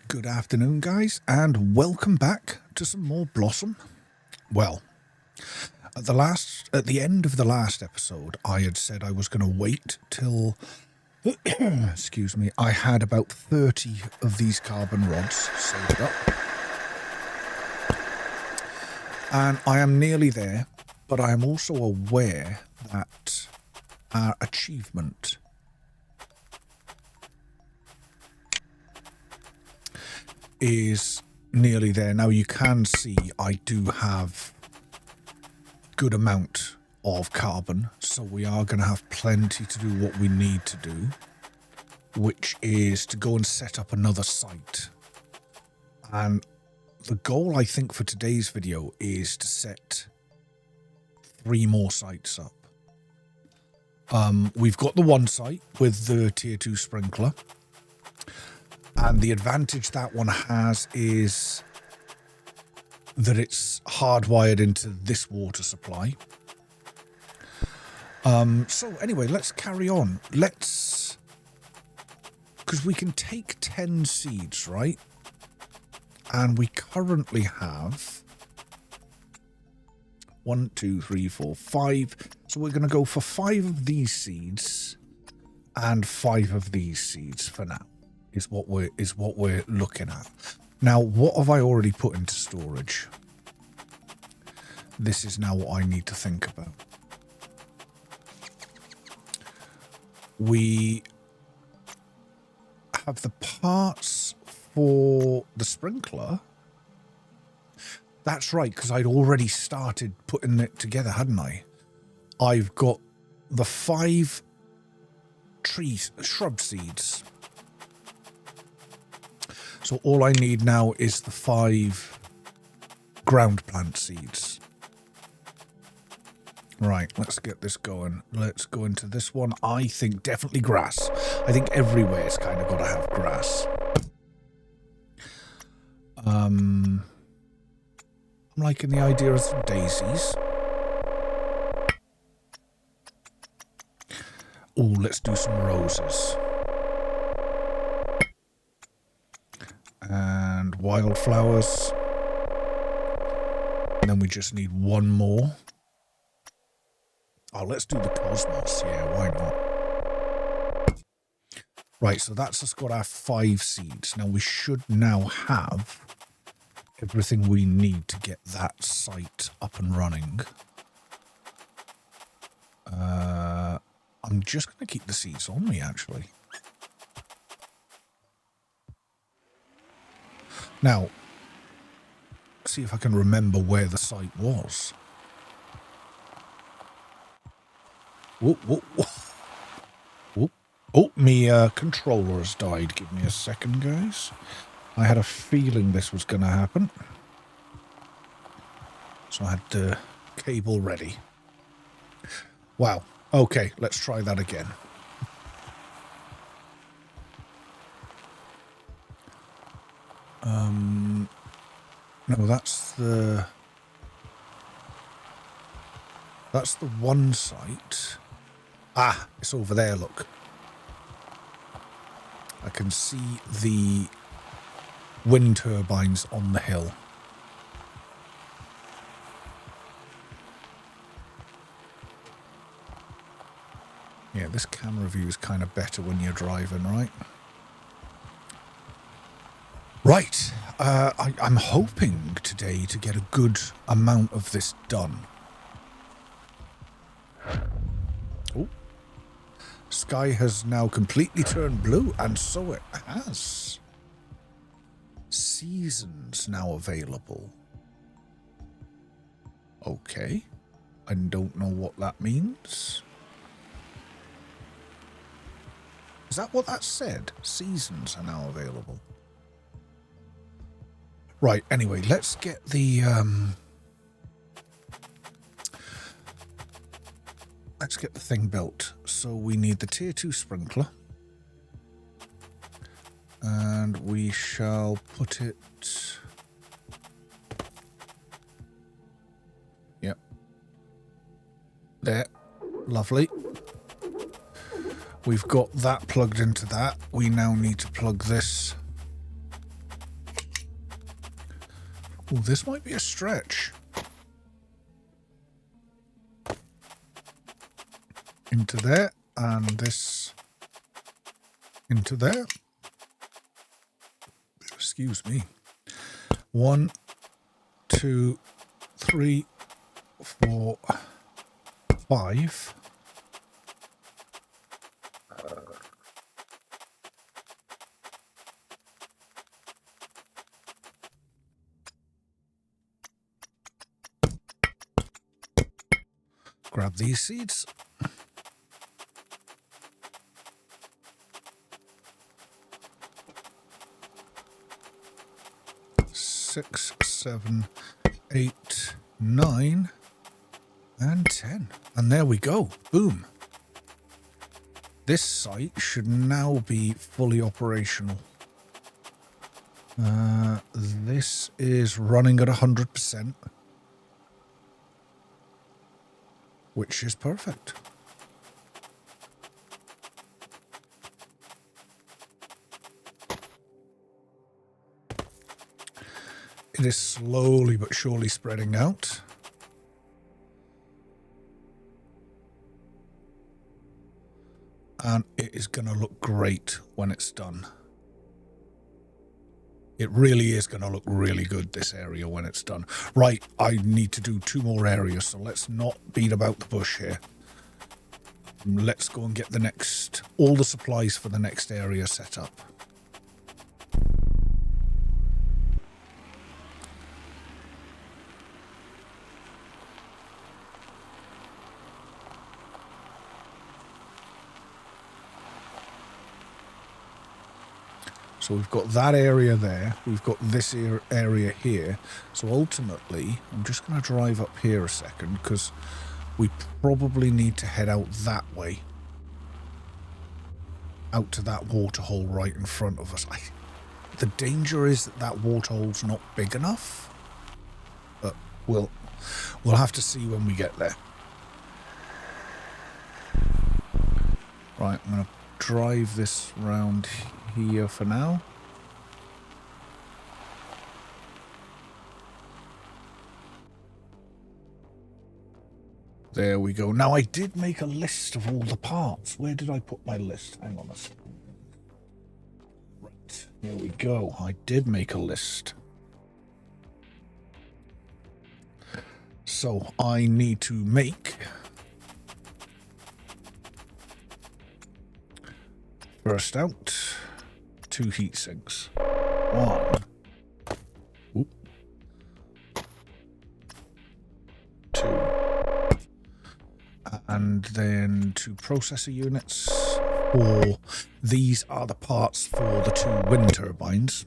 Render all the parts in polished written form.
Good afternoon, guys, and welcome back to some more Blossom. Well, at the end of the last episode, I had said I was going to wait till, excuse me, I had about 30 of these carbon rods saved up. And I am nearly there, but I am also aware that our achievement is nearly there. Now you can see I do have a good amount of carbon, so we are going to have plenty to do what we need to do, which is to go and set up another site. And the goal, I think, for today's video is to set 3 more sites up. We've got the one site with the tier 2 sprinkler. And the advantage that one has is that it's hardwired into this water supply. So anyway, let's carry on. Because we can take 10 seeds, right? And we currently have 1, 2, 3, 4, 5. So we're going to go for 5 of these seeds and 5 of these seeds for now. Is what we're looking at. Now, what have I already put into storage? This is now what I need to think about. We have the parts for the sprinkler. That's right, because I'd already started putting it together, hadn't I? I've got the 5 shrub seeds. So all I need now is the 5 ground plant seeds. Right, let's get this going. Let's go into this one. I think definitely grass. I think everywhere's kind of got to have grass. I'm liking the idea of some daisies. Oh, let's do some roses. And wildflowers. And then we just need one more. Oh, let's do the cosmos. Yeah, why not? Right, so that's just got our 5 seeds. Now we should now have everything we need to get that site up and running. I'm just going to keep the seeds on me, actually. Now, see if I can remember where the site was. Whoop, whoop, whoop. Whoop. Oh, my controller has died. Give me a second, guys. I had a feeling this was going to happen. So I had the cable ready. Wow. Okay, let's try that again. No, that's the one site. Ah, it's over there, look. I can see the wind turbines on the hill. Yeah, this camera view is kind of better when you're driving, right? Right, I'm hoping today to get a good amount of this done. Oh, sky has now completely turned blue, and so it has. Seasons now available. Okay, I don't know what that means. Is that what that said? Seasons are now available. Right, anyway, let's get the thing built. So we need the tier 2 sprinkler. And we shall put it... Yep. There. Lovely. We've got that plugged into that. We now need to plug this Oh, this might be a stretch. Into there, and this into there. Excuse me. 1, 2, 3, 4, 5. Grab these seeds. Six, 7, 8, 9, and 10. And there we go. Boom. This site should now be fully operational. This is running at 100%, which is perfect. It is slowly but surely spreading out. And it is going to look great when it's done. It really is going to look really good, this area, when it's done. Right, I need to do 2 more areas, so let's not beat about the bush here. Let's go and get all the supplies for the next area set up. So we've got that area there. We've got this area here. So ultimately, I'm just going to drive up here a second because we probably need to head out that way. Out to that waterhole right in front of us. The danger is that waterhole's not big enough. But we'll have to see when we get there. Right, I'm going to drive this round here for now. There we go. Now I did make a list of all the parts. Where did I put my list? Hang on a second. Right, here we go. I did make a list. So I need to make first out 2 heat sinks. 1. Oop. 2. And then 2 processor units. These are the parts for the 2 wind turbines.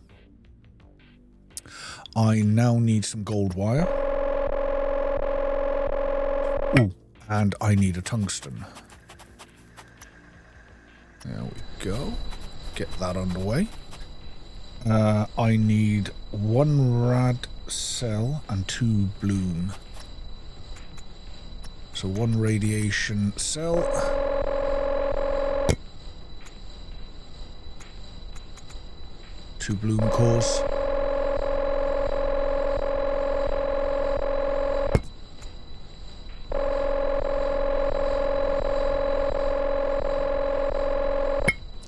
I now need some gold wire. Ooh, and I need a tungsten. There we go. Get that underway. I need 1 rad cell and 2 bloom. So 1 radiation cell. 2 bloom cores.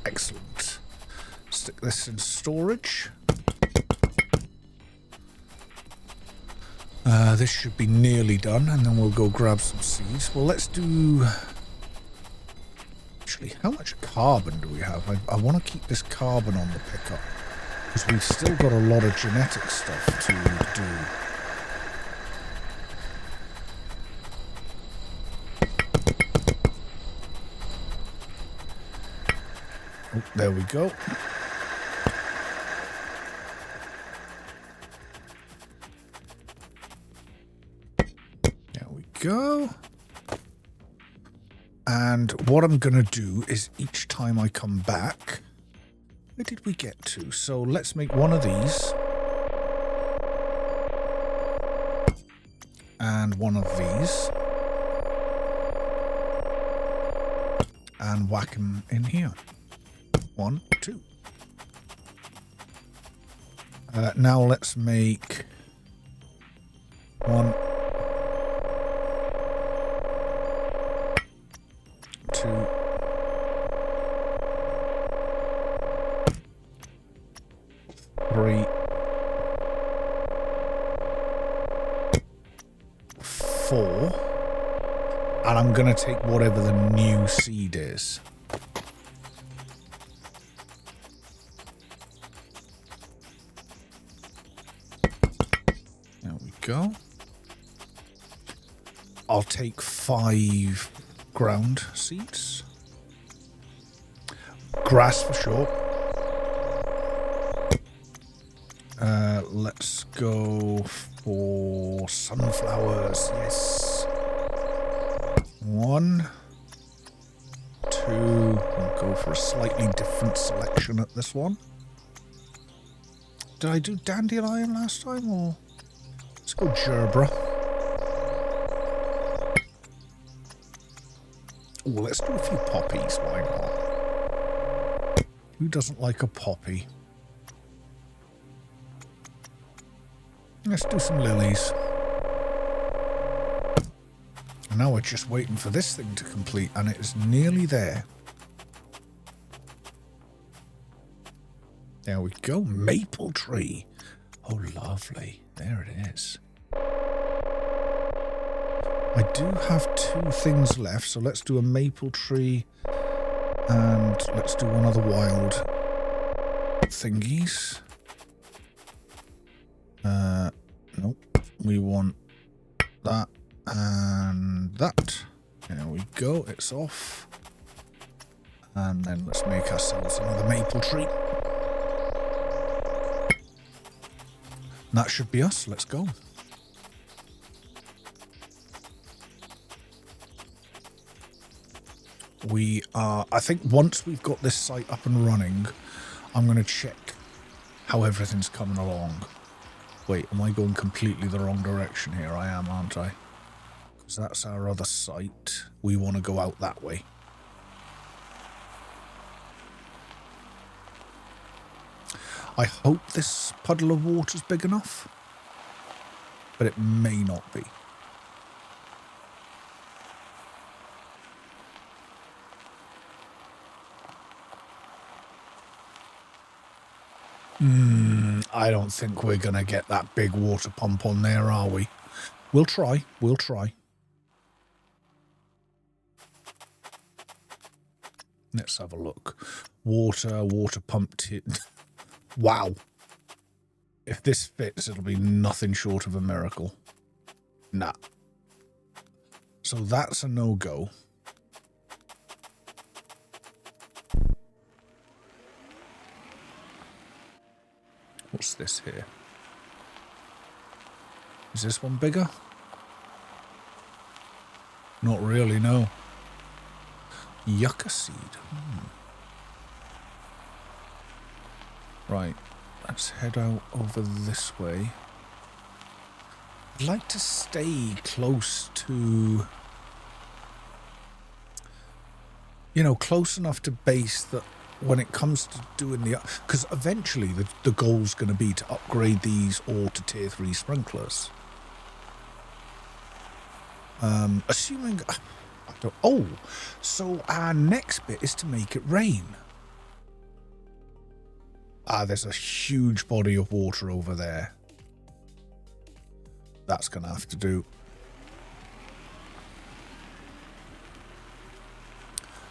Excellent. Stick this in storage. This should be nearly done, and then we'll go grab some seeds. Well, let's do... Actually, how much carbon do we have? I want to keep this carbon on the pickup, because we've still got a lot of genetic stuff to do. Oh, there we go. There we go. And what I'm going to do is each time I come back... Where did we get to? So let's make one of these. And one of these. And whack them in here. 1, 2. Now let's make 1, 2, 3, 4. And I'm going to take whatever the new seed is. There we go. I'll take 5 ground seeds. Grass for sure. Let's go for sunflowers. Yes. 1, 2. We'll go for a slightly different selection at this one. Did I do dandelion last time, or let's go gerbera? Oh, let's do a few poppies. Why not? Who doesn't like a poppy? Let's do some lilies. And now we're just waiting for this thing to complete, and it is nearly there. There we go. Maple tree. Oh, lovely. There it is. I do have 2 things left, so let's do a maple tree, and let's do one of the wild thingies. Nope. We want that and that. There we go. It's off. And then let's make ourselves another maple tree. That should be us. Let's go. We are, I think once we've got this site up and running, I'm going to check how everything's coming along. Wait, am I going completely the wrong direction here? I am, aren't I? Because that's our other site. We want to go out that way. I hope this puddle of water's big enough, but it may not be. I don't think we're going to get that big water pump on there, are we? We'll try. We'll try. Let's have a look. Water pump. Wow. If this fits, it'll be nothing short of a miracle. Nah. So that's a no-go. What's this here? Is this one bigger? Not really, no. Yucca seed. Right, let's head out over this way. I'd like to stay close to, close enough to base that when it comes to doing the, because eventually the goal's going to be to upgrade these all to tier 3 sprinklers. Assuming, so our next bit is to make it rain. There's a huge body of water over there. That's going to have to do.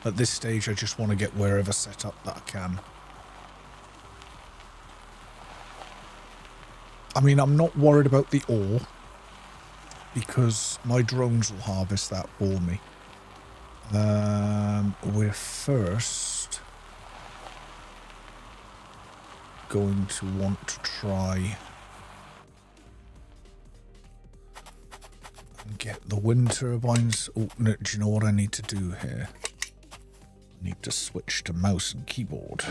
At this stage, I just want to get wherever set up that I can. I mean, I'm not worried about the ore, because my drones will harvest that for me. We're first going to want to try and get the wind turbines. Oh, no, do you know what I need to do here? I need to switch to mouse and keyboard.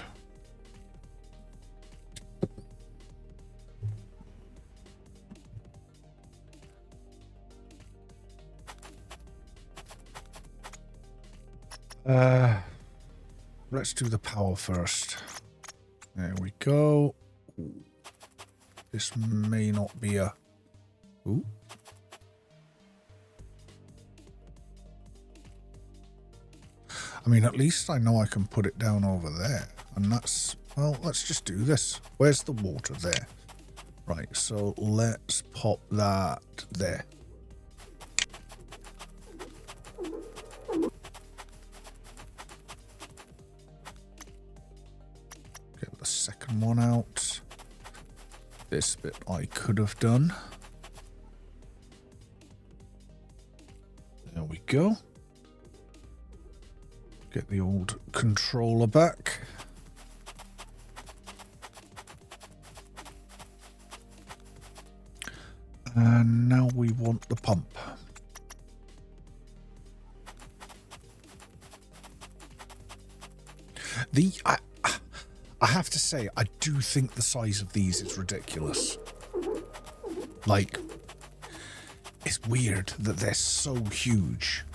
Let's do the power first. There we go. Ooh. This may not be a... Ooh. mean, at least I know I can put it down over there. And that's, well, let's just do this. Where's the water? There. Right, so let's pop that there. Get the second one out. This bit I could have done. There we go. Get the old controller back. And now we want the pump. I have to say, I do think the size of these is ridiculous. Like, it's weird that they're so huge.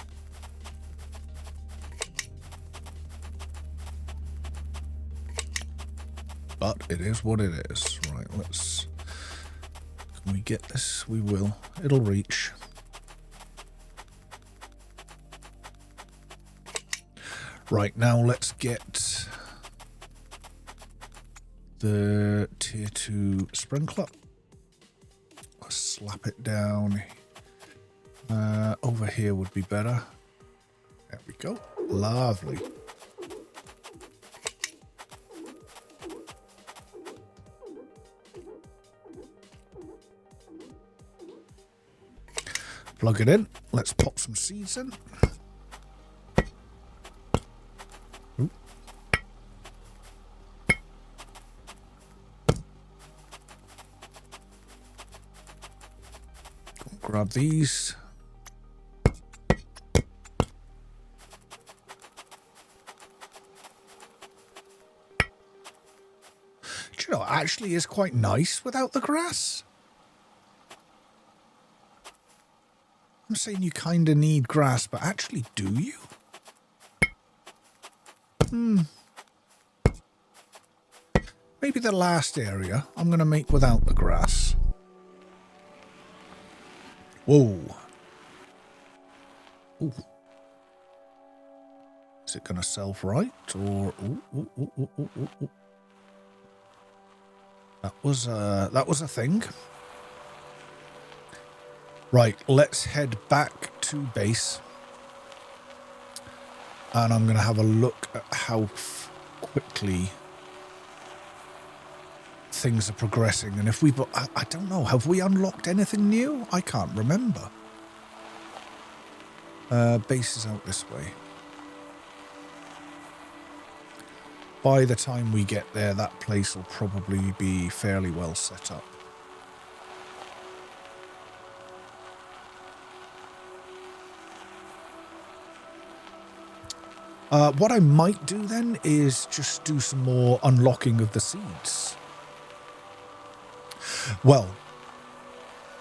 But it is what it is. Right, let's... Can we get this? We will. It'll reach. Right, now let's get the tier 2 sprinkler. Let's slap it down. Over here would be better. There we go. Lovely. Plug it in. Let's pop some seeds in. Ooh. Grab these. Do you know, it actually is quite nice without the grass. I'm saying you kind of need grass, but actually, do you? Maybe the last area I'm going to make without the grass. Whoa. Ooh. Is it going to self-right or... Ooh. That was a thing. Right, let's head back to base. And I'm going to have a look at how quickly things are progressing. And if we... I don't know, have we unlocked anything new? I can't remember. Base is out this way. By the time we get there, that place will probably be fairly well set up. What I might do then is just do some more unlocking of the seeds. Well,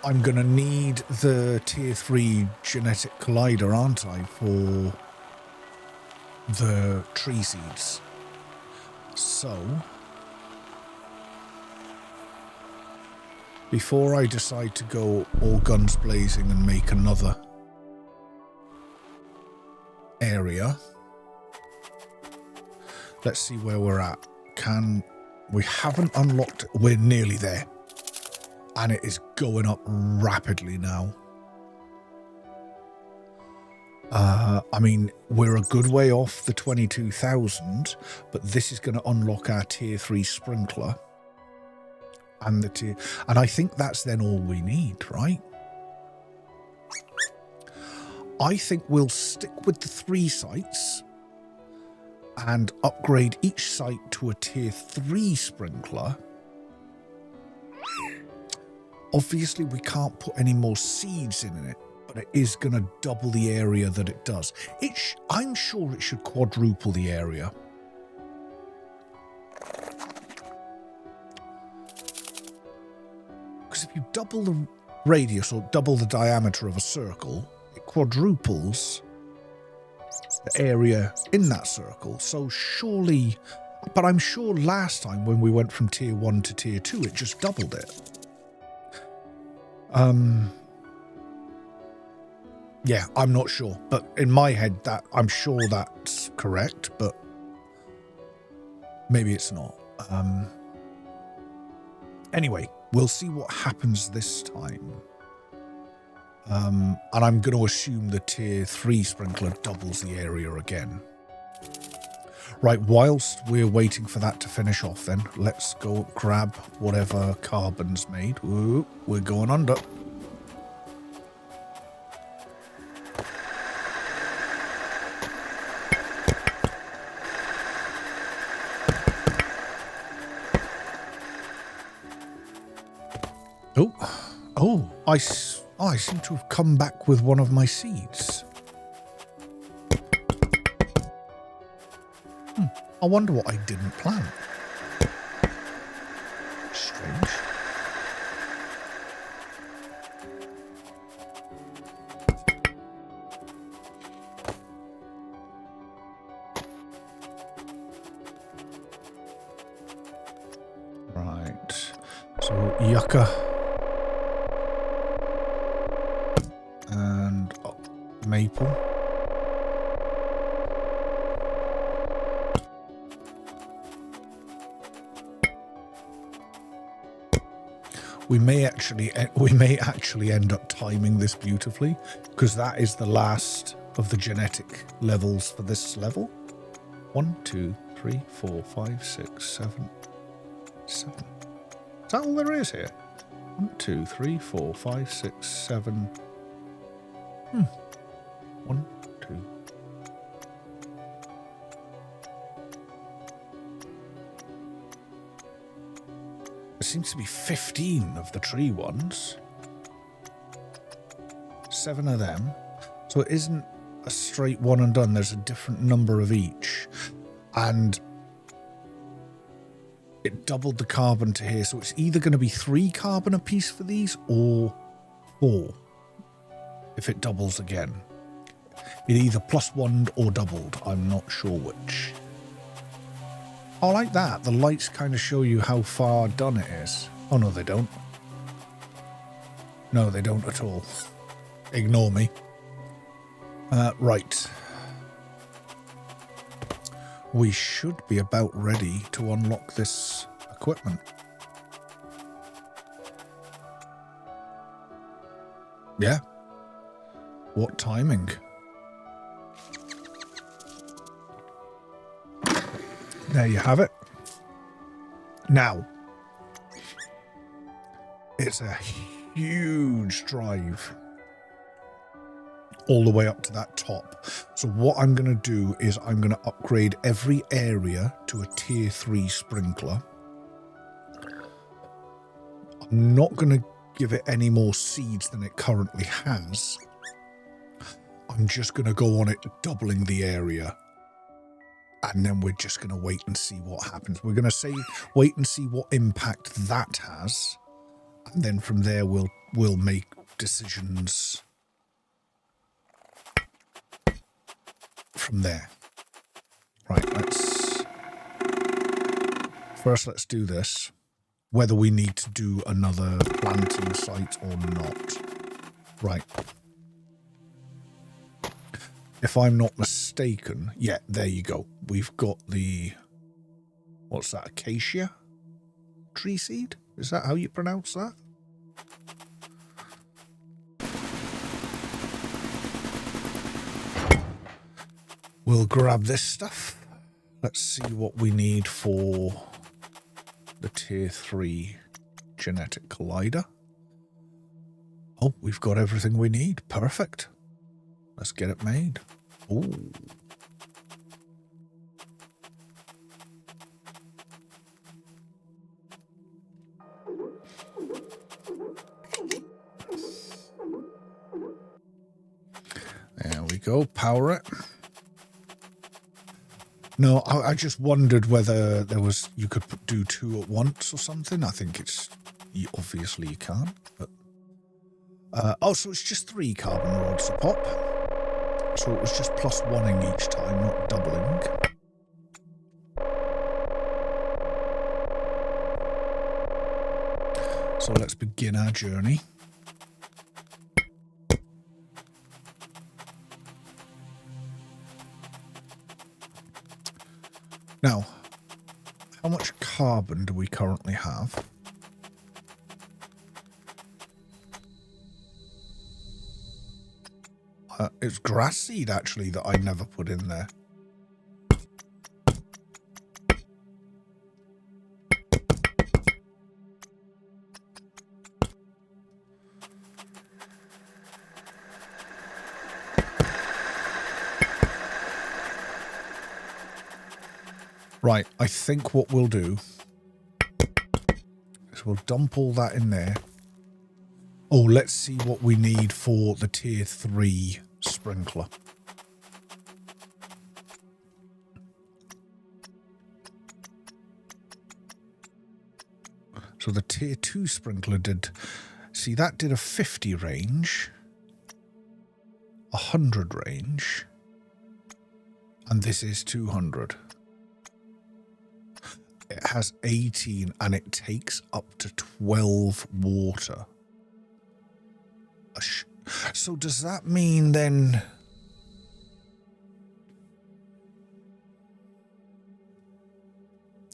I'm going to need the tier 3 genetic collider, aren't I, for the tree seeds. So, before I decide to go all guns blazing and make another area... Let's see where we're at. We haven't unlocked it. We're nearly there. And it is going up rapidly now. I mean, we're a good way off the 22,000, but this is going to unlock our tier 3 sprinkler. And I think that's then all we need, right? I think we'll stick with the 3 sites and upgrade each site to a tier 3 sprinkler. Obviously, we can't put any more seeds in it, but it is going to double the area that it does. I'm sure it should quadruple the area. Because if you double the radius or double the diameter of a circle, it quadruples the area in that circle. So surely, but I'm sure last time when we went from tier 1 to tier 2, it just doubled it. Yeah, I'm not sure, but in my head I'm sure that's correct, but maybe it's not. Anyway, we'll see what happens this time. And I'm going to assume the tier 3 sprinkler doubles the area again. Right, whilst we're waiting for that to finish off then, let's go grab whatever carbon's made. Ooh, we're going under. Oh, I seem to have come back with one of my seeds. I wonder what I didn't plant. Strange. Right. So, yucca. And maple. We may actually end up timing this beautifully, because that is the last of the genetic levels for this level. 1, 2, 3, 4, 5, 6, 7, 7. Is that all there is here? 1, 2, 3, 4, 5, 6, 7. 1, 2. There seems to be 15 of the tree ones. 7 of them. So it isn't a straight one and done. There's a different number of each. And it doubled the carbon to here. So it's either going to be 3 carbon a piece for these or 4 if it doubles again. It either +1'd or doubled. I'm not sure which. I like that. The lights kind of show you how far done it is. Oh, no, they don't. No, they don't at all. Ignore me. Right. We should be about ready to unlock this equipment. Yeah. What timing? There you have it. Now, it's a huge drive all the way up to that top. So what I'm going to do is I'm going to upgrade every area to a tier 3 sprinkler. I'm not going to give it any more seeds than it currently has. I'm just going to go on it doubling the area. And then we're just going to wait and see what happens. We're going to wait and see what impact that has. And then from there, we'll make decisions from there. Right, let's do this. Whether we need to do another planting site or not. Right. If I'm not mistaken, yeah, there you go. We've got the, what's that, acacia tree seed? Is that how you pronounce that? We'll grab this stuff. Let's see what we need for the tier 3 genetic collider. Oh, we've got everything we need. Perfect. Let's get it made. Ooh. There we go. Power it. No, I just wondered whether you could do 2 at once or something. I think obviously you can't. But oh, so it's just 3 carbon rods a pop. So it was just +1ing each time, not doubling. So let's begin our journey. carbon do we currently have? It's grass seed, actually, that I never put in there. Right, I think what we'll do is we'll dump all that in there. Oh, let's see what we need for the tier 3 sprinkler. So the tier 2 sprinkler did... See, that did a 50 range, 100 range, and this is 200. It has 18 and it takes up to 12 water. So does that mean then...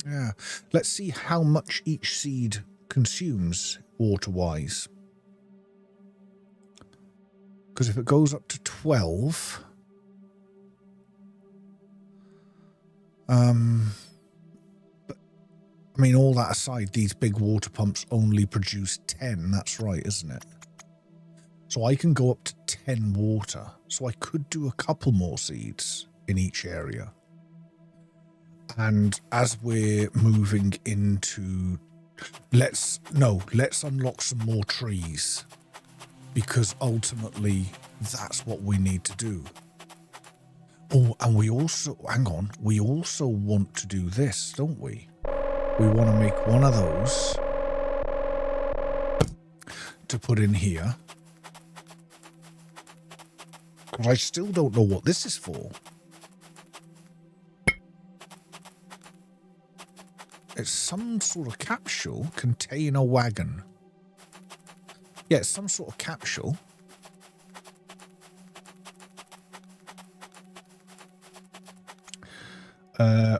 Yeah, let's see how much each seed consumes water-wise. Because if it goes up to 12... But, I mean, all that aside, these big water pumps only produce 10. That's right, isn't it? So I can go up to 10 water. So I could do a couple more seeds in each area. And as we're moving into... Let's unlock some more trees. Because ultimately, that's what we need to do. Oh, and we also... Hang on. We also want to do this, don't we? We want to make one of those to put in here. But I still don't know what this is for. It's some sort of capsule, container wagon. Yeah, it's some sort of capsule.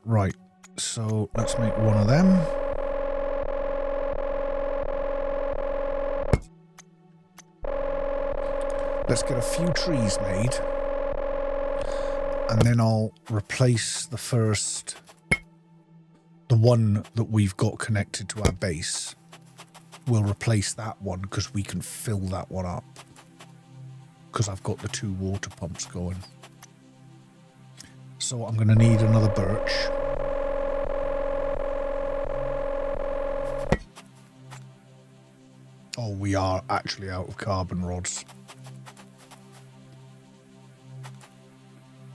Right. So let's make one of them. Let's get a few trees made. And then I'll replace the first... The one that we've got connected to our base. We'll replace that one because we can fill that one up. Because I've got the 2 water pumps going. So I'm going to need another birch. Oh, we are actually out of carbon rods.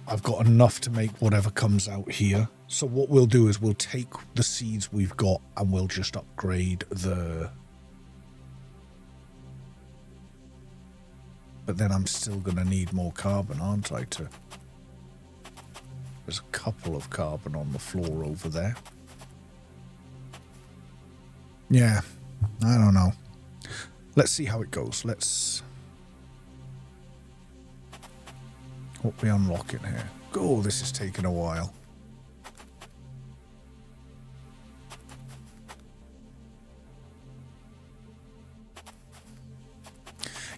I've got enough to make whatever comes out here. So what we'll do is we'll take the seeds we've got and we'll just upgrade the... But then I'm still going to need more carbon, aren't I, to... There's a couple of carbon on the floor over there. Yeah, I don't know. Let's see how it goes. Let's... What we unlocking here? Oh, this is taking a while.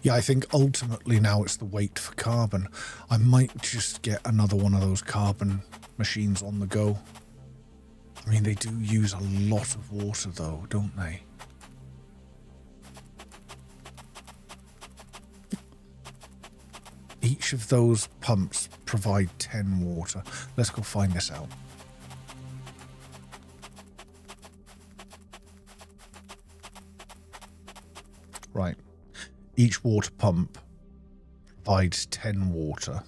Yeah, I think ultimately now it's the wait for carbon. I might just get another one of those carbon machines on the go. I mean, they do use a lot of water though, don't they? Each of those pumps provide 10 water. Let's go find this out. Right. Each water pump provides 10 water.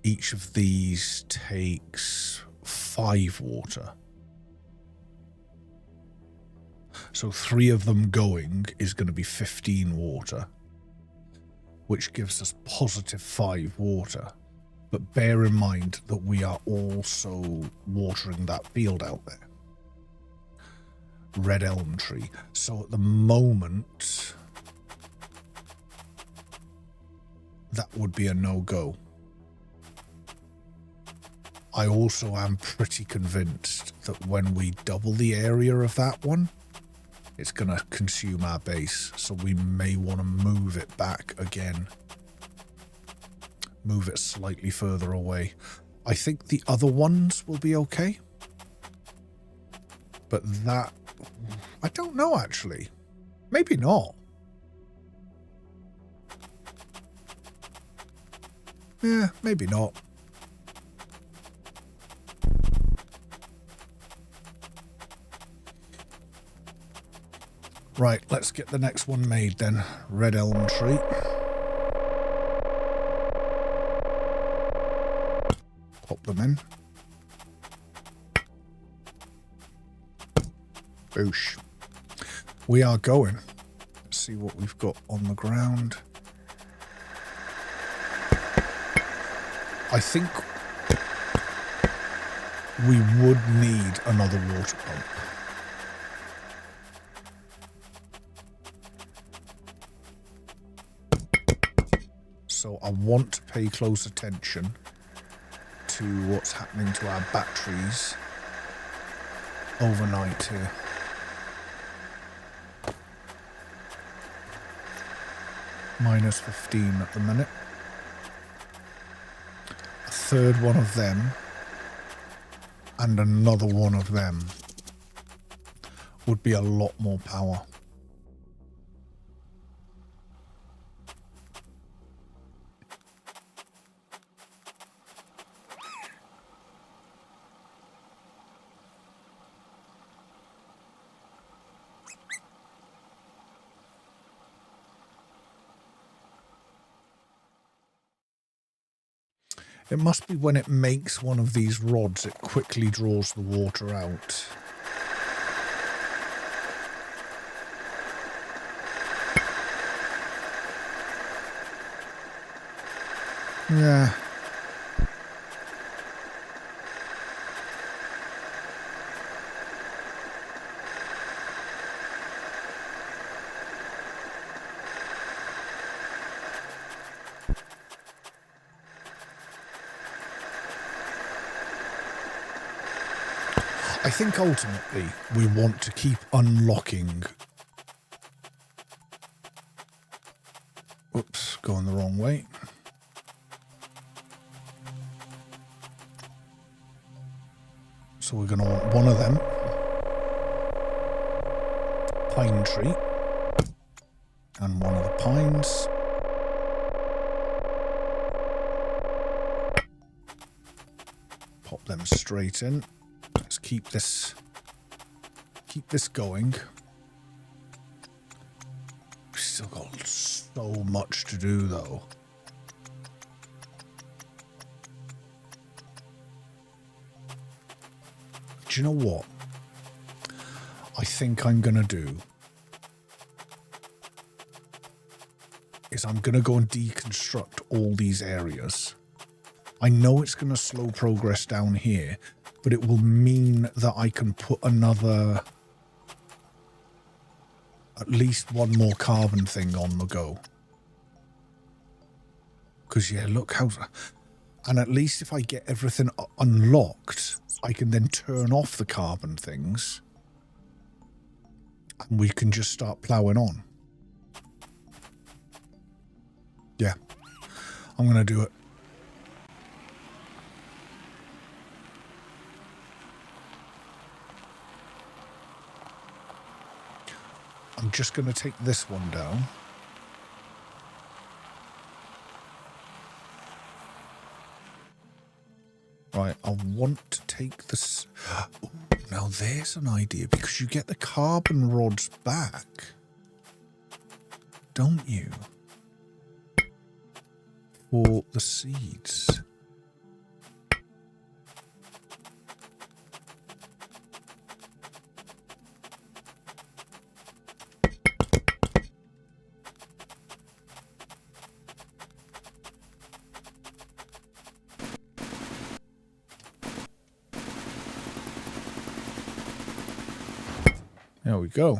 Each of these takes 5 water. So 3 of them going is going to be 15 water, which gives us positive 5 water. But bear in mind that we are also watering that field out there. Red elm tree. So at the moment, that would be a no-go. I also am pretty convinced that when we double the area of that one, it's going to consume our base. So we may want to move it back again. Move it slightly further away. I think the other ones will be okay. But that... I don't know, actually. Maybe not. Yeah, maybe not. Right, let's get the next one made then. Red elm tree. Pop them in. Boosh. We are going. Let's see what we've got on the ground. I think we would need another water pump. So I want to pay close attention to what's happening to our batteries overnight here. Minus 15 at the minute. A third one of them and another one of them would be a lot more power. It must be when it makes one of these rods, it quickly draws the water out. Yeah. I think ultimately we want to keep unlocking... Oops, going the wrong way. So we're going to want one of them. Pine tree. And one of the pines. Pop them straight in. Let's keep this going. We've still got so much to do though. Do you know what I think I'm gonna do is I'm gonna go and deconstruct all these areas. I know it's gonna slow progress down here, but it will mean that I can put another, at least one more carbon thing on the go. Because, yeah, look how... And at least if I get everything unlocked, I can then turn off the carbon things. And we can just start ploughing on. Yeah. I'm going to do it. I'm just going to take this one down. Right, I want to take this... Ooh, now there's an idea, because you get the carbon rods back, don't you? For the seeds. There we go.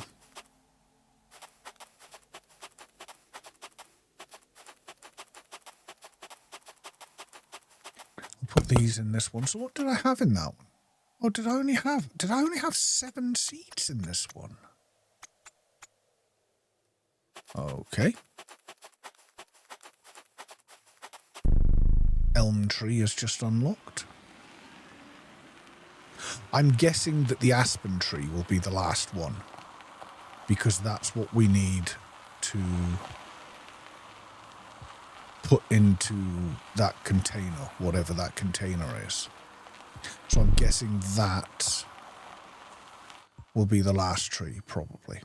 I'll put put these in this one. So what did I have in that one? Oh, did I only have 7 seeds in this one? Okay. Elm tree is just unlocked. I'm guessing that the aspen tree will be the last one, because that's what we need to put into that container, whatever that container is. So I'm guessing that will be the last tree, probably.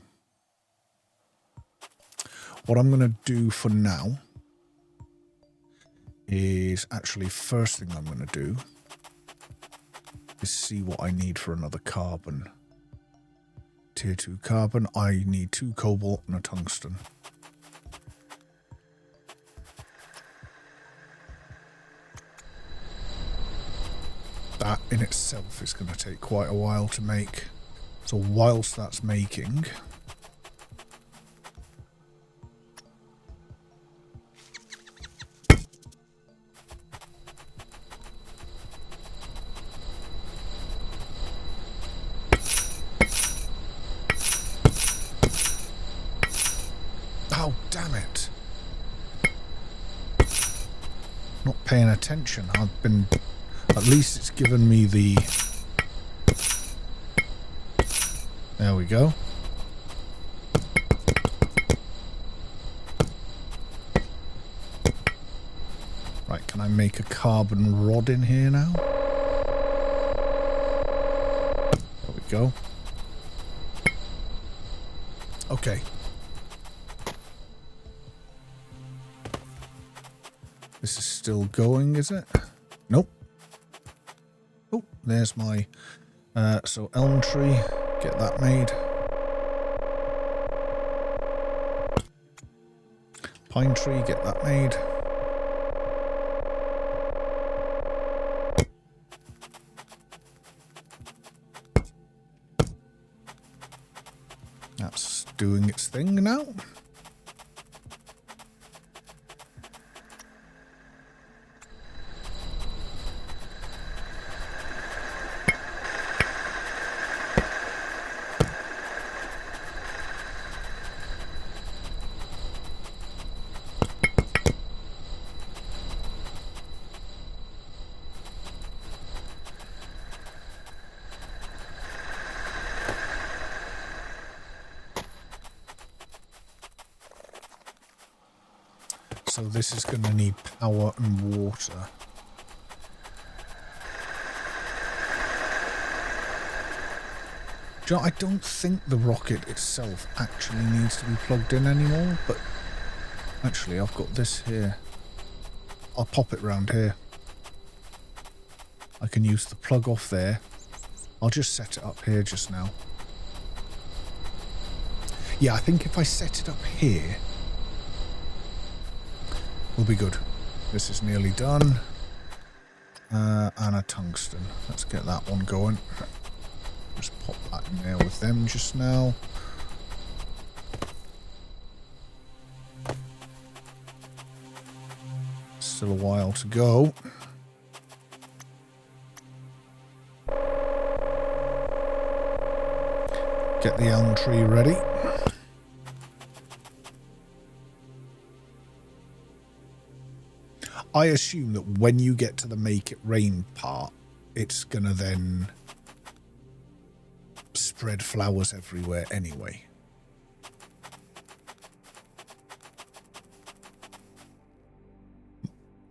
What I'm going to do for now is actually, first thing I'm going to do is see what I need for another carbon. Tier 2 carbon. I need 2 cobalt and a tungsten. That in itself is going to take quite a while to make. So whilst that's making, oh damn it, not paying attention. I've been, at least it's given me the, there we go. Right, can I make a carbon rod in here now? There we go. Okay. This is still going, is it? Nope. Oh, there's my, so elm tree, get that made. Pine tree, get that made. That's doing its thing now. So this is going to need power and water. Do you know, I don't think the rocket itself actually needs to be plugged in anymore, but actually I've got this here. I'll pop it round here. I can use the plug off there. I'll just set it up here just now. Yeah, I think if I set it up here, we'll be good. This is nearly done. And a tungsten. Let's get that one going. Just pop that in there with them just now. Still a while to go. Get the elm tree ready. I assume that when you get to the make it rain part, it's going to then spread flowers everywhere anyway.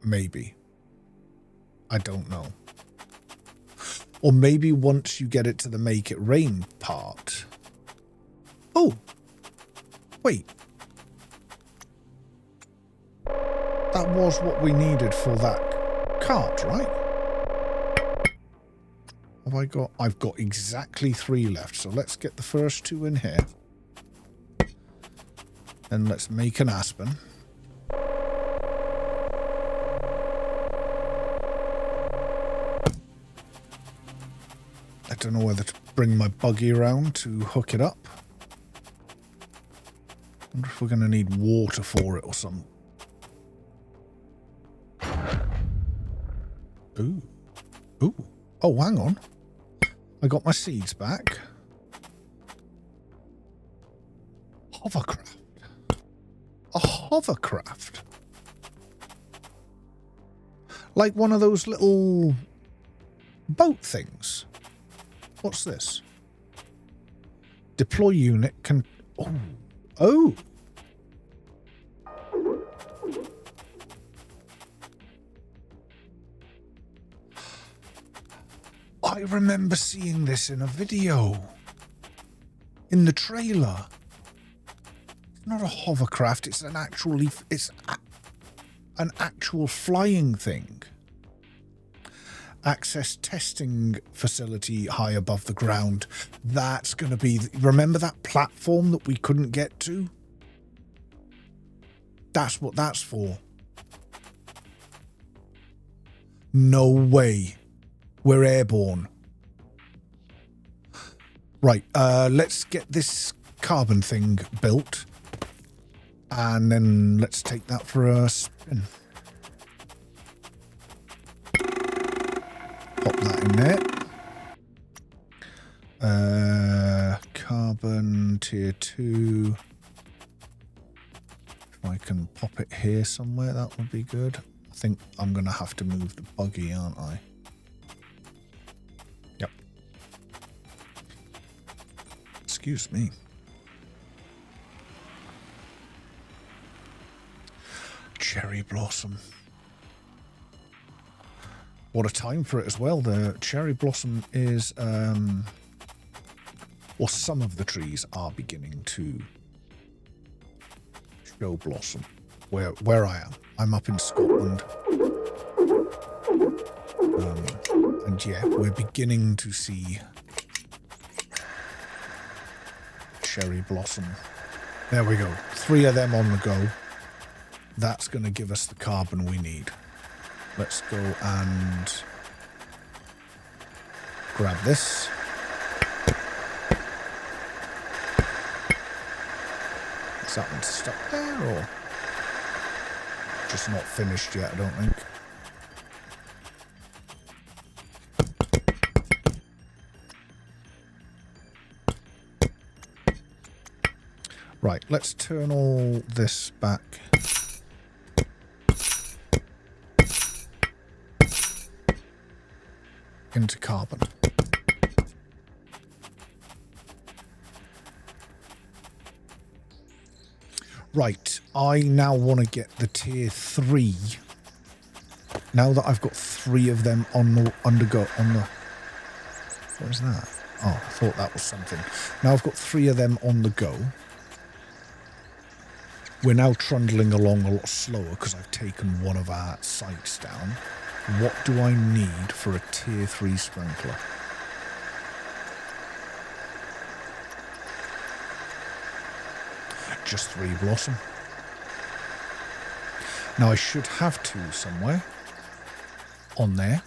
Maybe. I don't know. Or maybe once you get it to the make it rain part. Oh! Wait. That was what we needed for that cart, right? Have I got... I've got exactly 3 left, so let's get the first 2 in here. Then let's make an aspen. I don't know whether to bring my buggy around to hook it up. I wonder if we're going to need water for it or something. Ooh, Ooh. Oh, hang on. I got my seeds back. Hovercraft. A hovercraft. Like one of those little boat things. What's this? Deploy unit can... Oh. Oh. I remember seeing this in a video. In the trailer. It's not a hovercraft, it's an actual flying thing. Access testing facility high above the ground. That's going to be... Remember that platform that we couldn't get to? That's what that's for. No way. We're airborne. Right, let's get this carbon thing built. And then let's take that for a spin. Pop that in there. Carbon tier 2. If I can pop it here somewhere, that would be good. I think I'm going to have to move the buggy, aren't I? Yep. Excuse me. Cherry blossom. What a time for it as well. The cherry blossom is, or some of the trees are beginning to show blossom. Where I am. I'm up in Scotland. And yeah, we're beginning to see cherry blossom. There we go. 3 of them on the go. That's going to give us the carbon we need. Let's go and grab this. Is that one stuck there or just not finished yet, I don't think. Right, let's turn all this back. Into carbon. Right, I now want to get the tier 3. Now that I've got 3 of them on the what is that? Oh, I thought that was something. Now I've got 3 of them on the go. We're now trundling along a lot slower because I've taken one of our sites down. What do I need for a tier 3 sprinkler? Just 3 blossom. Now I should have 2 somewhere on there.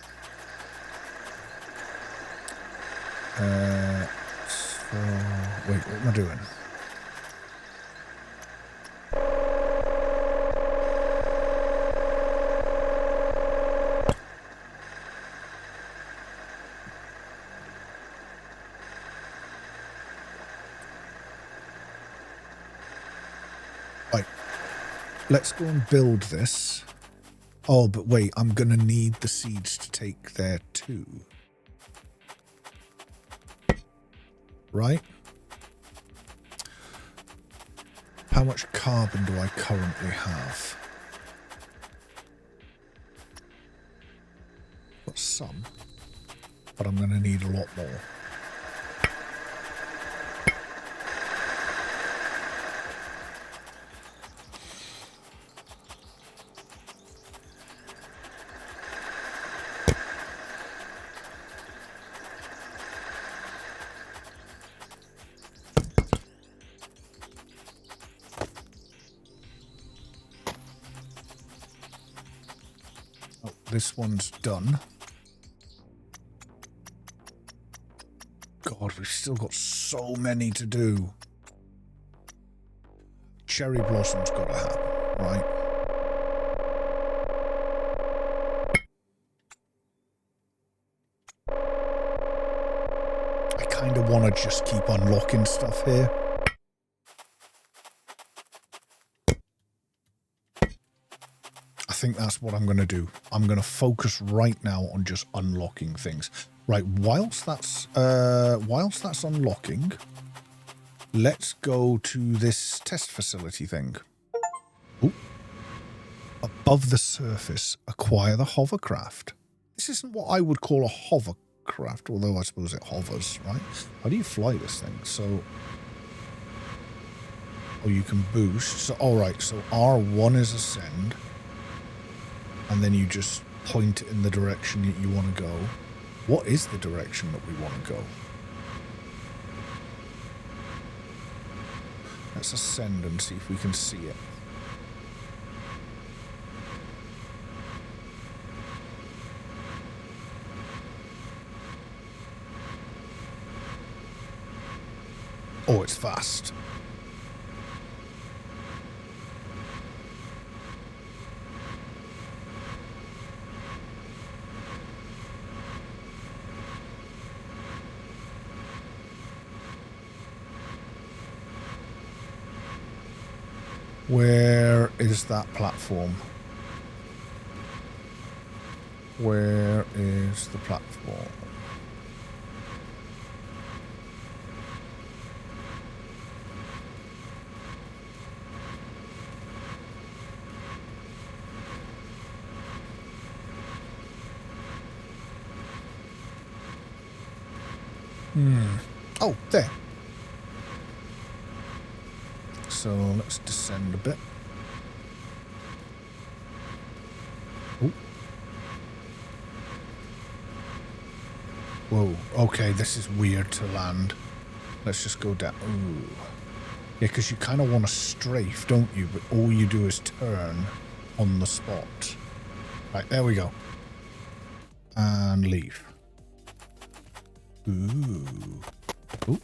So, wait, what am I doing? Let's go and build this. Oh, but wait, I'm going to need the seeds to take there too. Right? How much carbon do I currently have? Got some, but I'm going to need a lot more. This one's done. God, we've still got so many to do. Cherry blossom's got to happen, right? kind of want to just keep unlocking stuff here. I think that's what I'm going to do. I'm going to focus right now on just unlocking things. Right, whilst that's unlocking, let's go to this test facility thing. Ooh. Above the surface, acquire the hovercraft. This isn't what I would call a hovercraft, although I suppose it hovers, right? How do you fly this thing? So, oh, you can boost. So, all right, so R1 is ascend. And then you just point it in the direction that you want to go. What is the direction that we want to go? Let's ascend and see if we can see it. Oh, it's fast. Where is that platform? Where is the platform? Oh, there. So let's descend a bit. Ooh. Whoa, okay, this is weird to land. Let's just go down. Ooh. Yeah, because you kind of want to strafe, don't you? But all you do is turn on the spot. Right, there we go. And leave. Ooh. Ooh.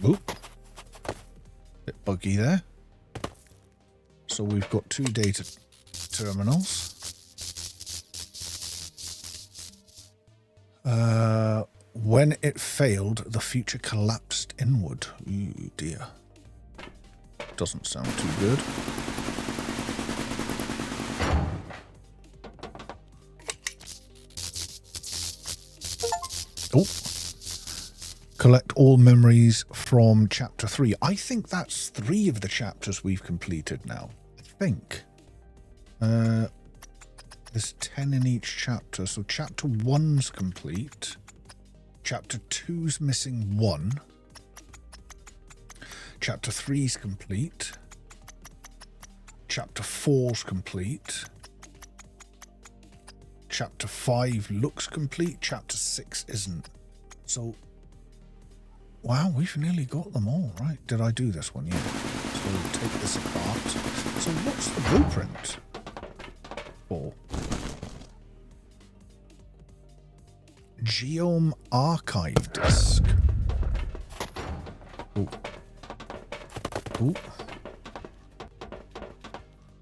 Ooh. Bit buggy there. So we've got 2 data terminals. When it failed, the future collapsed inward. Ooh, dear. Doesn't sound too good. Oh. Collect all memories from chapter 3. I think that's 3 of the chapters we've completed now. I think. There's 10 in each chapter. So chapter 1's complete. Chapter 2's missing 1. Chapter 3's complete. Chapter 4's complete. Chapter 5 looks complete. Chapter 6 isn't. So, wow, we've nearly got them all, right? Did I do this one? Yeah. So take this apart. So what's the blueprint for? Geome Archive Disk. Ooh. Ooh.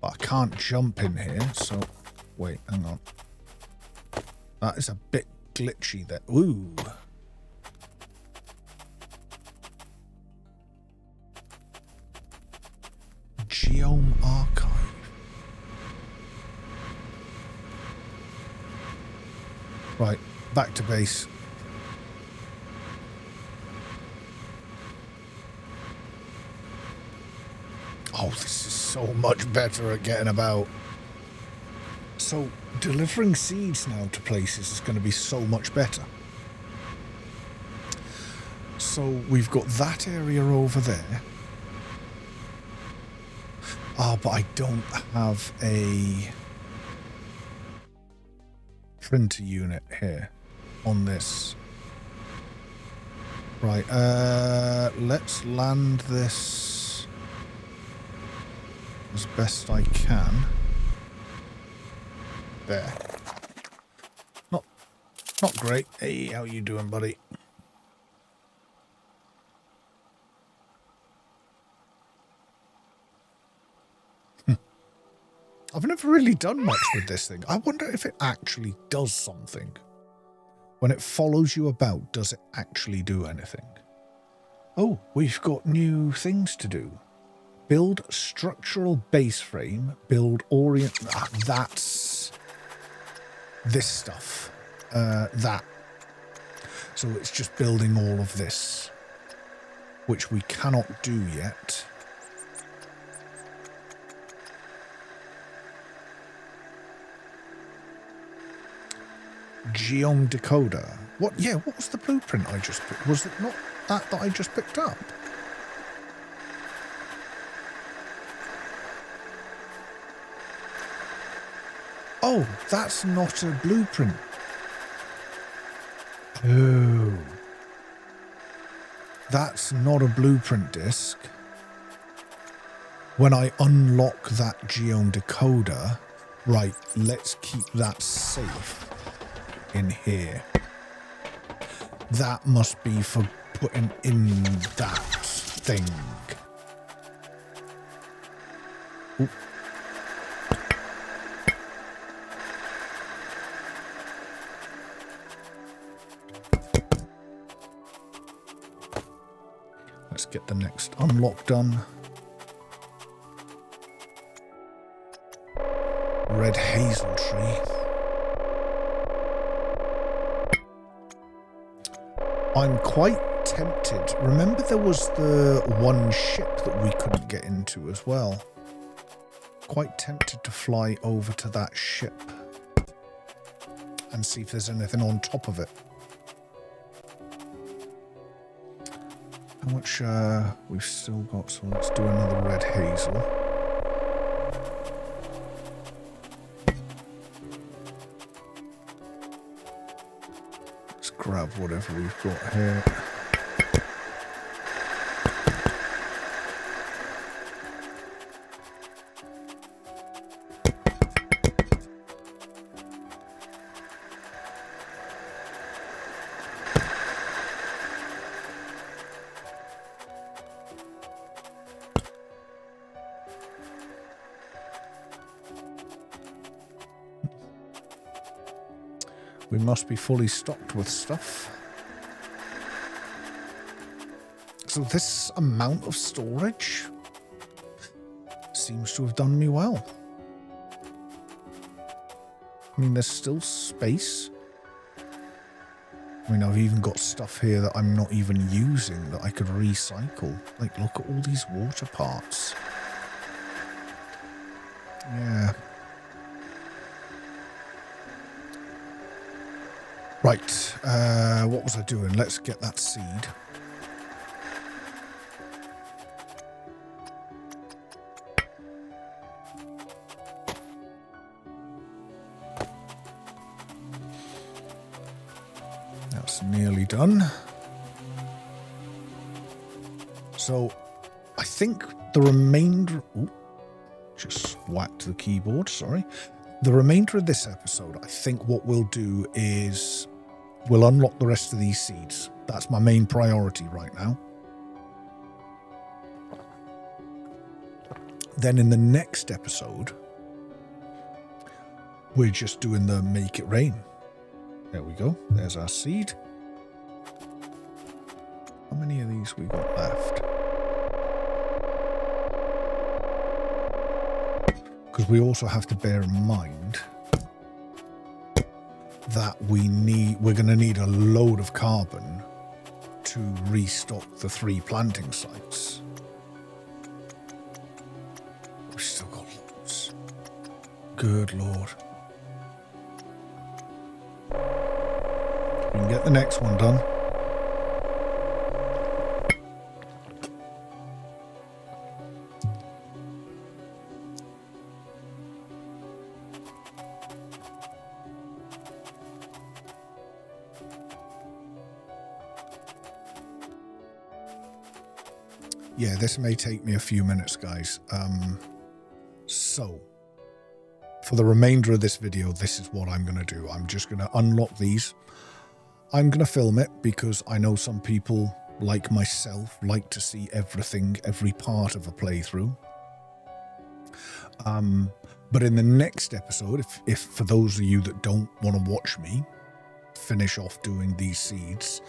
But I can't jump in here, so... Wait, hang on. That is a bit glitchy there. Ooh. Geome Archive. Right, back to base. Oh, this is so much better at getting about. So, delivering seeds now to places is going to be so much better. So, we've got that area over there. Ah, but I don't have a printer unit here on this. Right, let's land this as best I can. There. Not great. Hey, how you doing, buddy? I've never really done much with this thing. I wonder if it actually does something. When it follows you about, does it actually do anything? Oh, we've got new things to do. Build structural base frame, build orient... that's this stuff. That. So it's just building all of this, which we cannot do yet. Geom decoder. What? Yeah, what was the blueprint I just picked? Was it not that I just picked up? Oh, that's not a blueprint. Oh. That's not a blueprint disc. When I unlock that Geom decoder, right, let's keep that safe in here. That must be for putting in that thing. Ooh. Let's get the next unlock done. Red hazel tree. I'm quite tempted. Remember there was the one ship that we couldn't get into as well. Quite tempted to fly over to that ship and see if there's anything on top of it. How much we've still got, so let's do another red hazel. Let's grab whatever we've got here. We must be fully stocked with stuff. So this amount of storage seems to have done me well. I mean, there's still space. I mean, I've even got stuff here that I'm not even using that I could recycle. Like, look at all these water parts. Yeah. Right, what was I doing? Let's get that seed. That's nearly done. So, I think the remainder... Ooh, just whacked the keyboard, sorry. The remainder of this episode, I think what we'll do is... we'll unlock the rest of these seeds. That's my main priority right now. Then in the next episode, we're just doing the make it rain. There we go. There's our seed. How many of these we got left? Because we also have to bear in mind that we're going to need a load of carbon to restock the 3 planting sites. We've still got loads. Good Lord. We can get the next one done. Yeah, this may take me a few minutes, guys. So, for the remainder of this video, this is what I'm going to do. I'm just going to unlock these. I'm going to film it because I know some people, like myself, like to see everything, every part of a playthrough. But in the next episode, if for those of you that don't want to watch me finish off doing these seeds.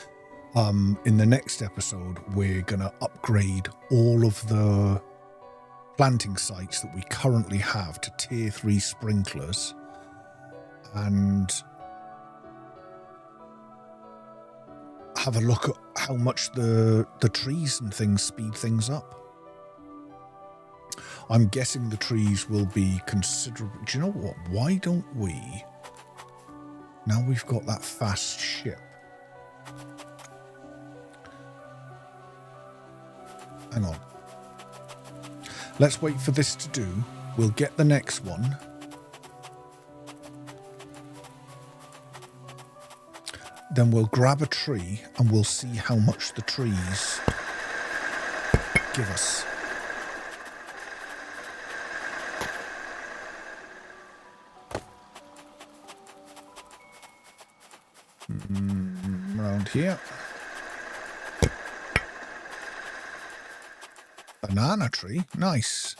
In the next episode, we're going to upgrade all of the planting sites that we currently have to tier 3 sprinklers, and have a look at how much the trees and things speed things up. I'm guessing the trees will be considerable. Do you know what? Why don't we, now we've got that fast ship, hang on, let's wait for this to do. We'll get the next one. Then we'll grab a tree and we'll see how much the trees give us. Around here. Banana tree, nice.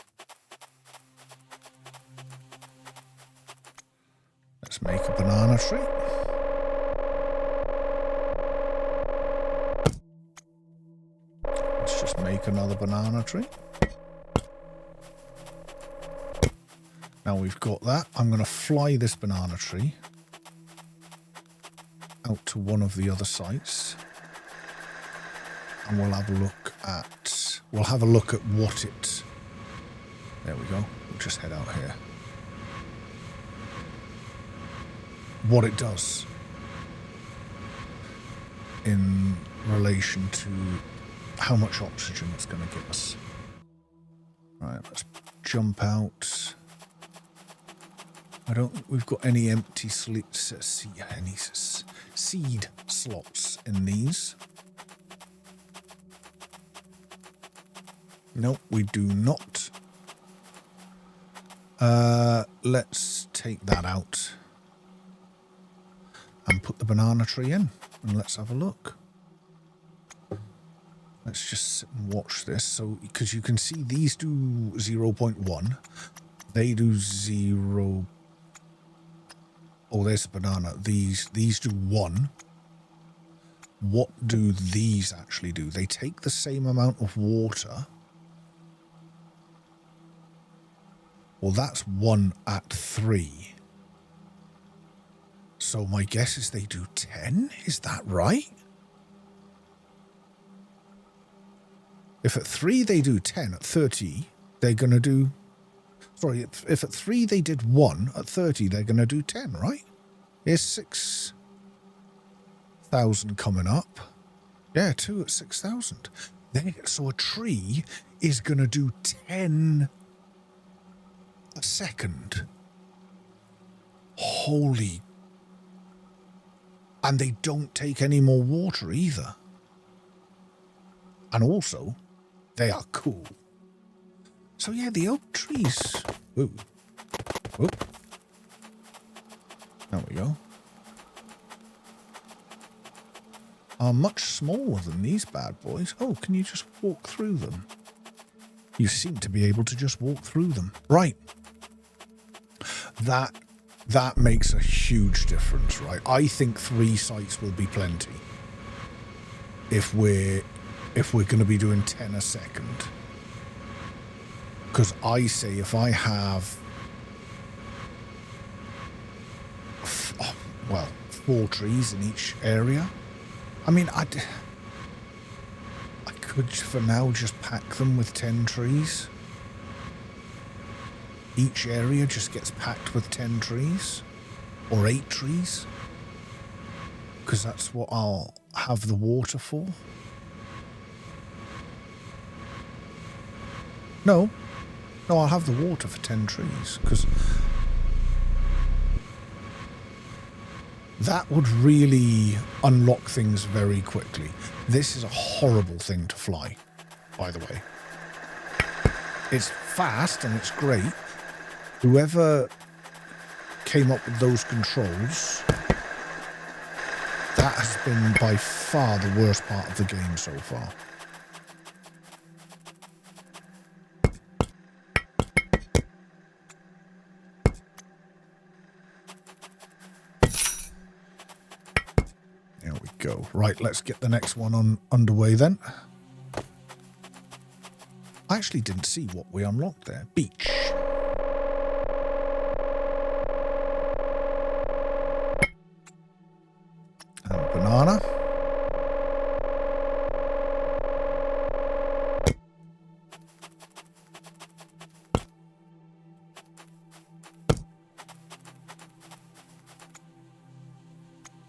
Let's make a banana tree. Let's just make another banana tree. Now we've got that. I'm going to fly this banana tree out to one of the other sites, and we'll have a look at what it, there we go, we'll just head out here, what it does in relation to how much oxygen it's going to give us. Right, let's jump out. I don't think we've got any empty seed slots in these. Nope, we do not. Let's take that out and put the banana tree in, and let's have a look. Let's just sit and watch this. So, because you can see these do 0.1, they do 0. Oh, there's a banana. These do 1. What do these actually do? They take the same amount of water. Well, that's 1 at 3. So my guess is they do 10? Is that right? If at 3 they do 10, at 30 they're going to do... Sorry, if at 3 they did 1, at 30 they're going to do 10, right? Here's 6,000 coming up. Yeah, 2 at 6,000. So a tree is going to do 10 a second. Holy. And they don't take any more water either. And also, they are cool. So yeah, the oak trees. Ooh. Ooh. There we go. Are much smaller than these bad boys. Oh, can you just walk through them? You seem to be able to just walk through them. Right. That makes a huge difference, right? I think 3 sites will be plenty. If we're going to be doing 10 a second. Because I say if I have 4 trees in each area, I mean, I could for now just pack them with 10 trees. Each area just gets packed with 10 trees or 8 trees, because that's what I'll have the water for. No, I'll have the water for 10 trees, because that would really unlock things very quickly. This is a horrible thing to fly, by the way. It's fast and it's great. Whoever came up with those controls, that has been by far the worst part of the game so far. go. Right, let's get the next one on underway then. I actually didn't see what we unlocked there. Beach. And banana.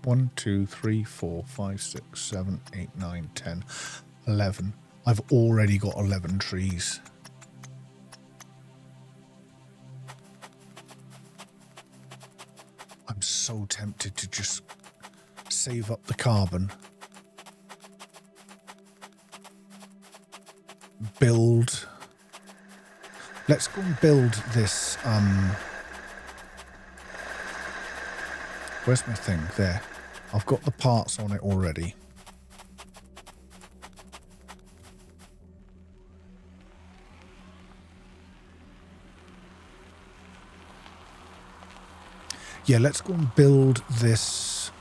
One, 2, 3, 4, 5, 6, 7, 8, 9, 10, 11. I've already got 11 trees. I'm so tempted to just save up the carbon. Build. Let's go and build this. Where's my thing? There. I've got the parts on it already. Yeah, let's go and build this.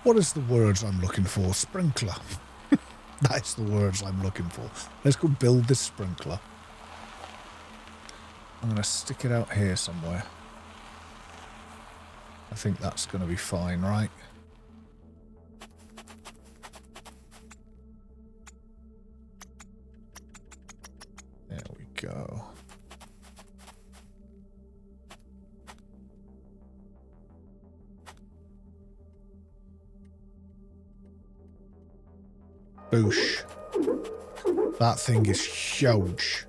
What is the words I'm looking for? Sprinkler. That's the words I'm looking for. Let's go build this sprinkler. I'm going to stick it out here somewhere. I think that's going to be fine, right? There we go. Boosh. That thing is huge.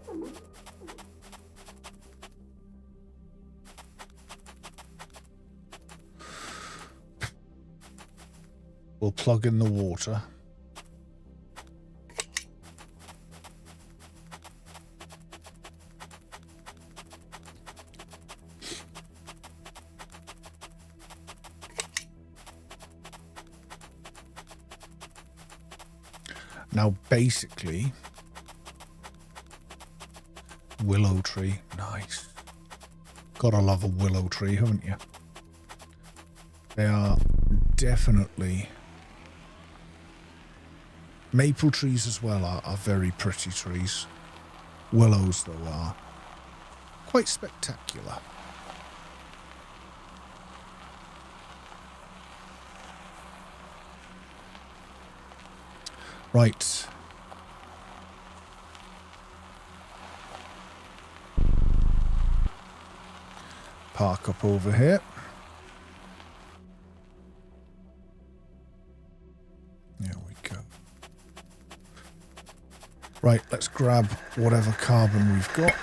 We'll plug in the water. Now, basically, willow tree. Nice. Gotta love a willow tree, haven't you? They are definitely... Maple trees as well are very pretty trees. Willows, though, are quite spectacular. Right. Park up over here. There we go. Right, let's grab whatever carbon we've got.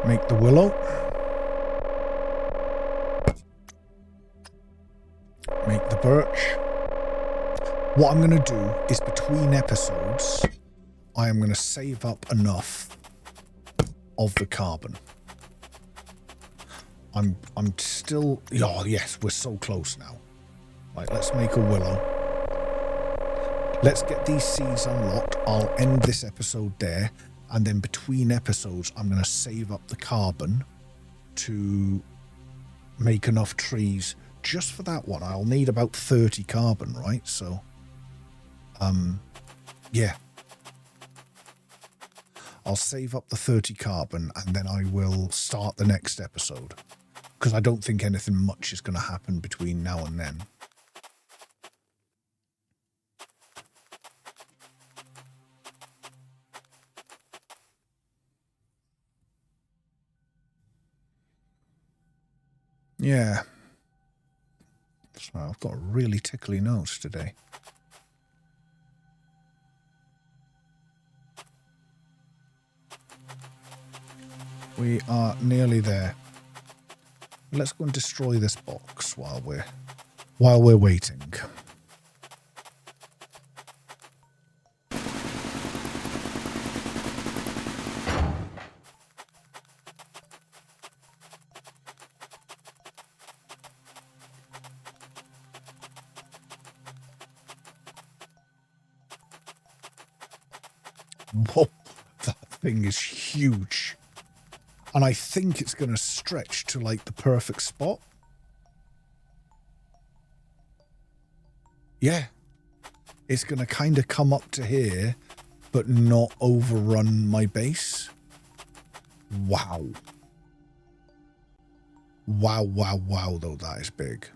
Make the willow. Make the birch. What I'm going to do is between episodes, I am going to save up enough of the carbon. I'm still... Oh, yes, we're so close now. Right, let's make a willow. Let's get these seeds unlocked. I'll end this episode there. And then between episodes, I'm going to save up the carbon to make enough trees just for that one. I'll need about 30 carbon, right? So, yeah. I'll save up the 30 carbon and then I will start the next episode. Because I don't think anything much is going to happen between now and then. Yeah. So I've got a really tickly nose today. We are nearly there. Let's go and destroy this box while we're waiting. Whoa, that thing is huge. And I think it's going to stretch to like the perfect spot. Yeah. It's going to kind of come up to here, but not overrun my base. Wow. Wow, wow, wow, though, that is big.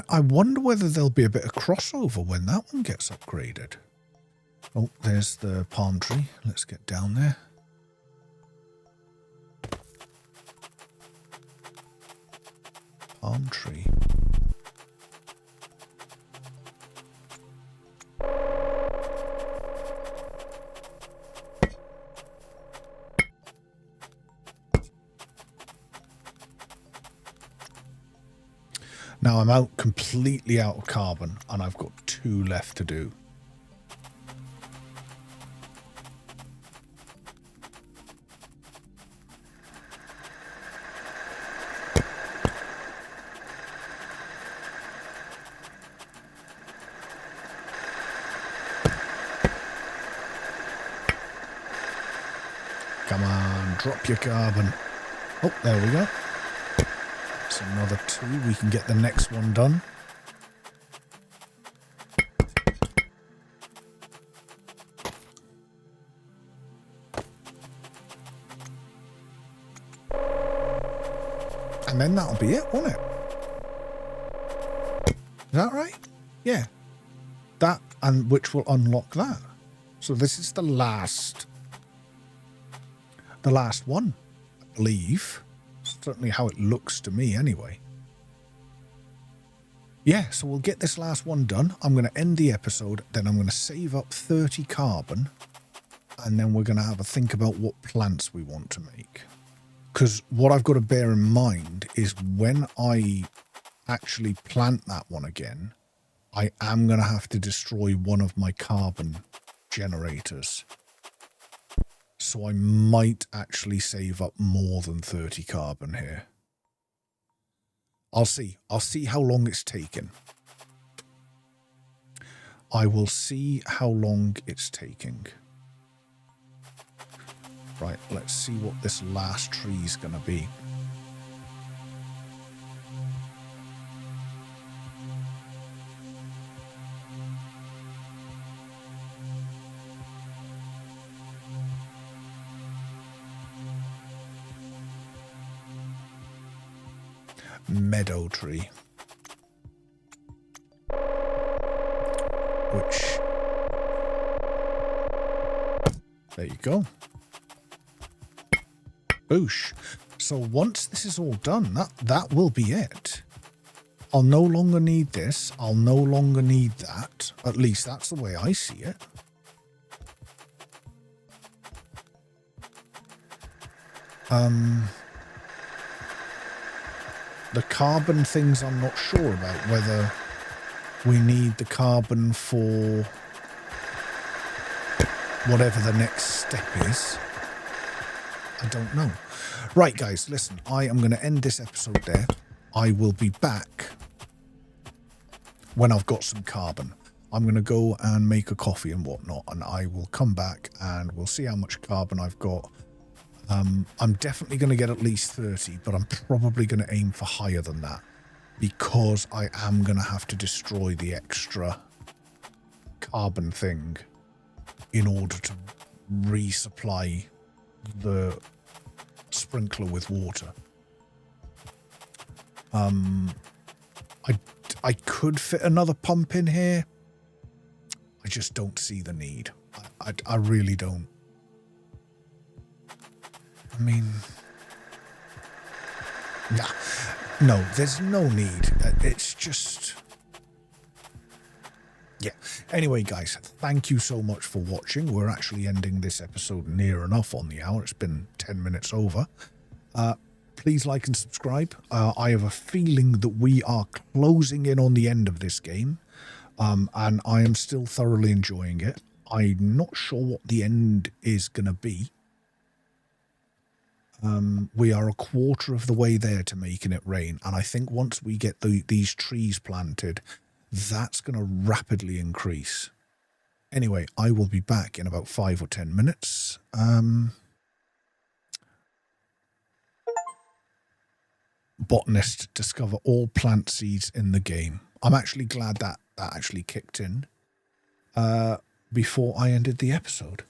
I wonder whether there'll be a bit of crossover when that one gets upgraded. Oh, there's the palm tree. Let's get down there. Palm tree. Now I'm completely out of carbon and I've got 2 left to do. Come on, drop your carbon. Oh, there we go. So another 2, we can get the next one done. And then that'll be it, won't it? Is that right? Yeah. That, and which will unlock that. So this is the last one, I believe. Certainly how it looks to me anyway. Yeah, so we'll get this last one done. I'm going to end the episode, then I'm going to save up 30 carbon, and then we're going to have a think about what plants we want to make. Because what I've got to bear in mind is when I actually plant that one again, I am going to have to destroy one of my carbon generators. So I might actually save up more than 30 carbon here. I'll see. I'll see how long it's taken. I will see how long it's taking. Right, let's see what this last tree is going to be. Meadow tree. Which... There you go. Boosh. So once this is all done, that will be it. I'll no longer need this. I'll no longer need that. At least that's the way I see it. The carbon things I'm not sure about, whether we need the carbon for whatever the next step is. I don't know. Right, guys, listen, I am going to end this episode there. I will be back when I've got some carbon. I'm going to go and make a coffee and whatnot, and I will come back and we'll see how much carbon I've got. I'm definitely going to get at least 30, but I'm probably going to aim for higher than that because I am going to have to destroy the extra carbon thing in order to resupply the sprinkler with water. I could fit another pump in here. I just don't see the need. I really don't. I mean, nah, no, there's no need. It's just, Yeah. Anyway, guys, thank you so much for watching. We're actually ending this episode near enough on the hour. It's been 10 minutes over. Please like and subscribe. I have a feeling that we are closing in on the end of this game, and I am still thoroughly enjoying it. I'm not sure what the end is going to be. We are a quarter of the way there to making it rain, and I think once we get these trees planted, that's going to rapidly increase. Anyway, I will be back in about 5 or 10 minutes. Botanist, discover all plant seeds in the game. I'm actually glad that actually kicked in before I ended the episode.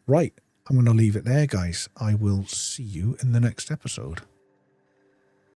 Right, I'm going to leave it there, guys. I will see you in the next episode.